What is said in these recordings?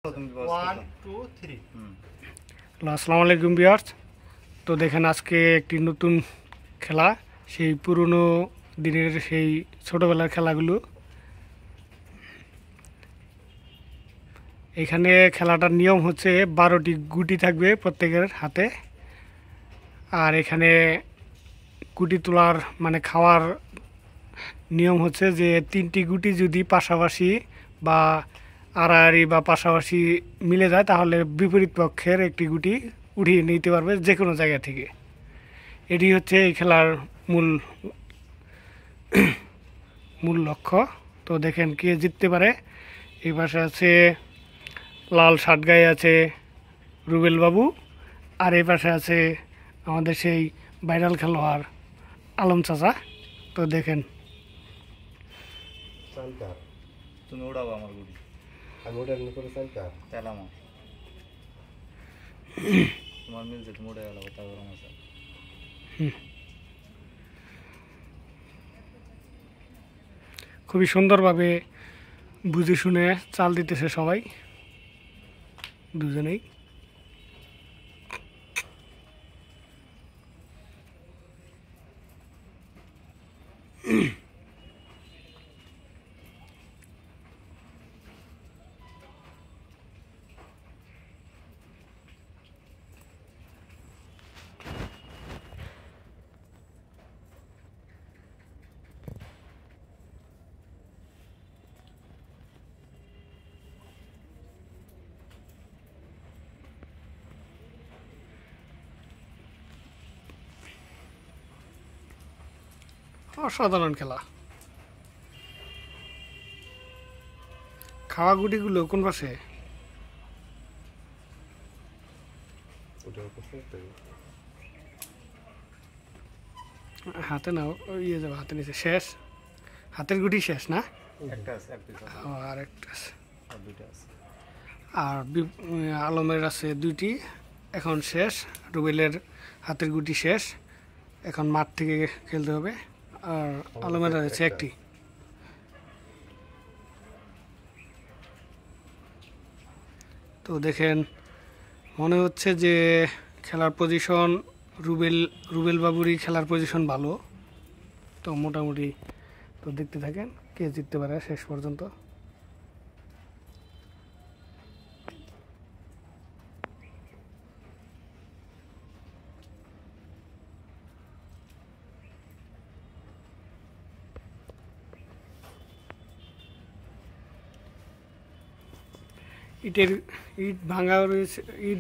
আসসালামু আলাইকুম ভিউয়ার্স। তো দেখেন আজকে একটি নতুন খেলা, সেই পুরনো দিনের সেই ছোটবেলার খেলাগুলো। এখানে খেলাটার নিয়ম হচ্ছে 12টি গুটি থাকবে প্রত্যেকের হাতে। আর এখানে গুটি তোলার মানে খাওয়ার নিয়ম হচ্ছে যে 3টি গুটি যদি পাশাপাশি বা আড়াআড়ি বা পাশাপাশি মিলে যায় তাহলে বিপরীত পক্ষের একটি গুটি উঠিয়ে নিতে পারবে যে কোনো জায়গা থেকে। এটি হচ্ছে এই খেলার মূল মূল লক্ষ্য। তো দেখেন কে জিততে পারে। এই পাশে আছে লাল শার্ট গায়ে আছে রুবেল বাবু, আর এই পাশে আছে আমাদের সেই ভাইরাল খেলোয়াড় আলম চাচা। তো দেখেন তুমি উড়াবো আমার গুড়ি, আমি ওটার উপরে চালতা তেল আমার তোমার মিলছে, তুমি উড়ে গেল তারপর আমার খুবই সুন্দরভাবে বুঝে শুনে চাল দিতেছে সবাই, দুজনেই। অসাধারণ খেলা। খাওয়া গুটিগুলো কোন পাশে? ওটার উপরে হাতে নাও, ইয়ে যাবে হাতে নিচে। শেষ, হাতের গুটি শেষ না? একটা আছে, এক পিস আছে, আর একটা আছে, আর দুইটা আছে। আর আলমের আছে 2টি, এখন শেষ। রুবেলের হাতের গুটি শেষ, এখন মাঠ থেকে খেলতে হবে। আর আলমের আছে একটি। তো দেখেন মনে হচ্ছে যে খেলার পজিশন রুবেল বাবুরই খেলার পজিশন ভালো। তো মোটামুটি তো দেখতে থাকেন কে জিততে পারে শেষ পর্যন্ত। ইট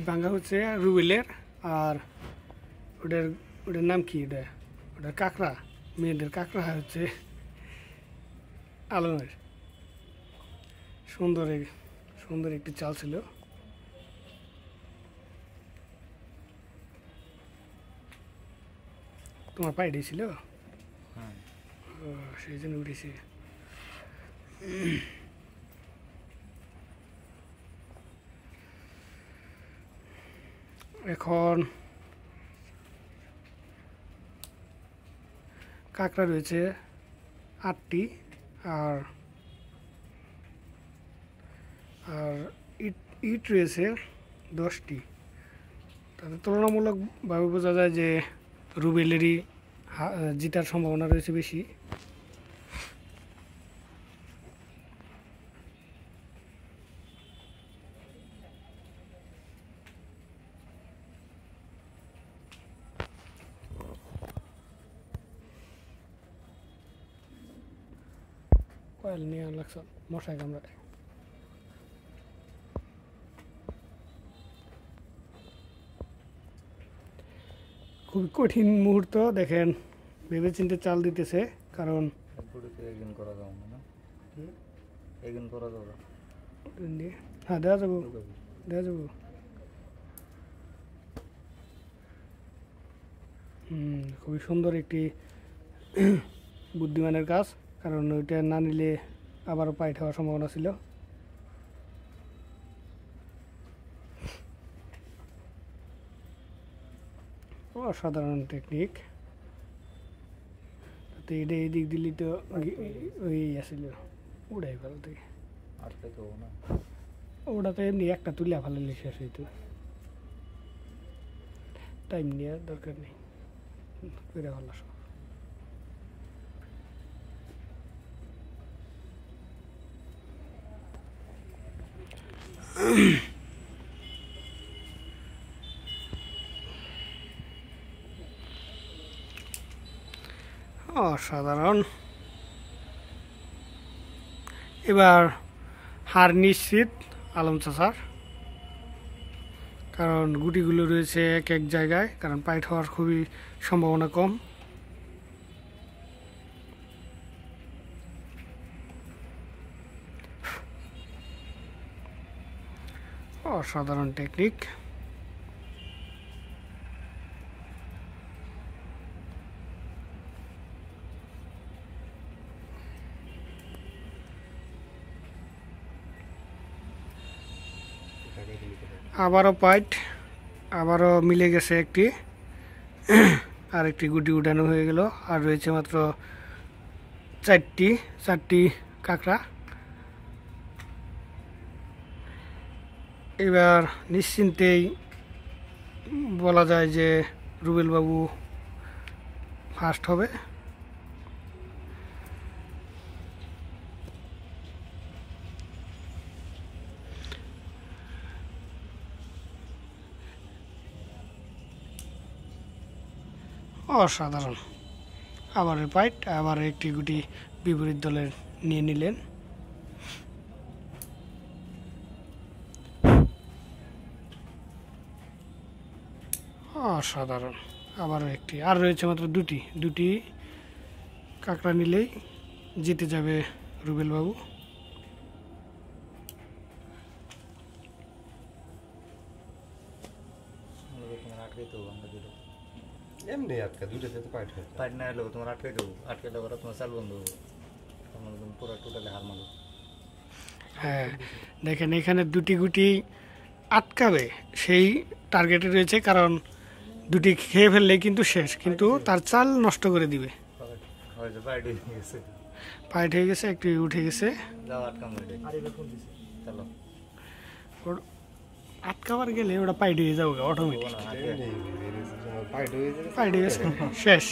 ভাঙা হচ্ছে রুবেলের। আর ওটার নাম কি? ওটার কাঁকড়া, মেয়েদের কাঁকড়া হচ্ছে আলমের। সুন্দর একটি চাল ছিল। তোমার পায়ে ছিল, সেই জন্য উঠেছি। এখন কাঁকড়া রয়েছে 8টি, আর আর ইট রয়েছে 10টি। তাতে তুলনামূলকভাবে বোঝা যায় যে রুবেলেরই জিতার সম্ভাবনা রয়েছে বেশি। কয়েল নিয়ে লাগছে মশাই কামড়ায়। খুবই কঠিন মুহূর্ত। দেখেন ভেবে চিন্তে চাল দিতেছে, কারণ হ্যাঁ দেওয়া যাবো। খুবই সুন্দর একটি বুদ্ধিমানের কাজ, কারণ ওইটা না নিলে আবারও পাইট হওয়ার সম্ভাবনা ছিল। অসাধারণ টেকনিক। তো এটা এই দিক দিলেই তো ওই আসছিল উড়াই ফেল থেকে। ওটা তো এমনি একটা তুলে ফেলালে শেষ হইতো, টাইম নেওয়ার দরকার নেই, করে ফেলা সব। অসাধারণ। এবার হার নিশ্চিত আলম চাচার, কারণ গুটিগুলো রয়েছে এক এক জায়গায়, কারণ পাইট হওয়ার খুবই সম্ভাবনা কম। অসাধারণ টেকনিক। টাকা দিলি কোথায়? আবারও পাইট, আবারও মিলে গেছে একটি, আর একটি গুটি উঠানো হয়ে গেল। আর রয়েছে মাত্র চারটি কাঁকড়া। এবার নিশ্চিন্তেই বলা যায় যে রুবেল বাবু ফার্স্ট হবে। অসাধারণ। আবার পাইট, আবার একটি গুটি বিপরীত দলের নিয়ে নিলেন। অসাধারণ। আবারও একটি, আর রয়েছে মাত্র দুটি কাঁকড়া নিলেই জিতে যাবে রুবেল বাবু। তোমার আটকে দেবো আমরা দিল এমনি আটকা দুইটাতে তো পাইট হয়েছে। পাইট না এলো তোমার আটকে দেবো, আটকে দেবো তোমার চাল বন্ধ হবো, তোমার তুমি পুরো টোটালি হার মারো। হ্যাঁ, দেখেন এখানে দুটি গুটি আটকাবে সেই টার্গেটে রয়েছে, কারণ দুটি খেয়ে ফেললে কিন্তু শেষ, কিন্তু তার চাল নষ্ট করে দিবে। হয়তো পাইট হয়ে গেছে, পাইট হয়ে গেছে, একটু উঠে গেছে। যাও আটকাম ওইটাই। চলো ওর আটকাবার গেলে ওটা পাইট হয়ে যাবে অটোমেটিক। না, এমনি বেরিয়েছে, তোমার পাইট হয়ে যাবে। পাইট হয়ে গেছে, শেষ।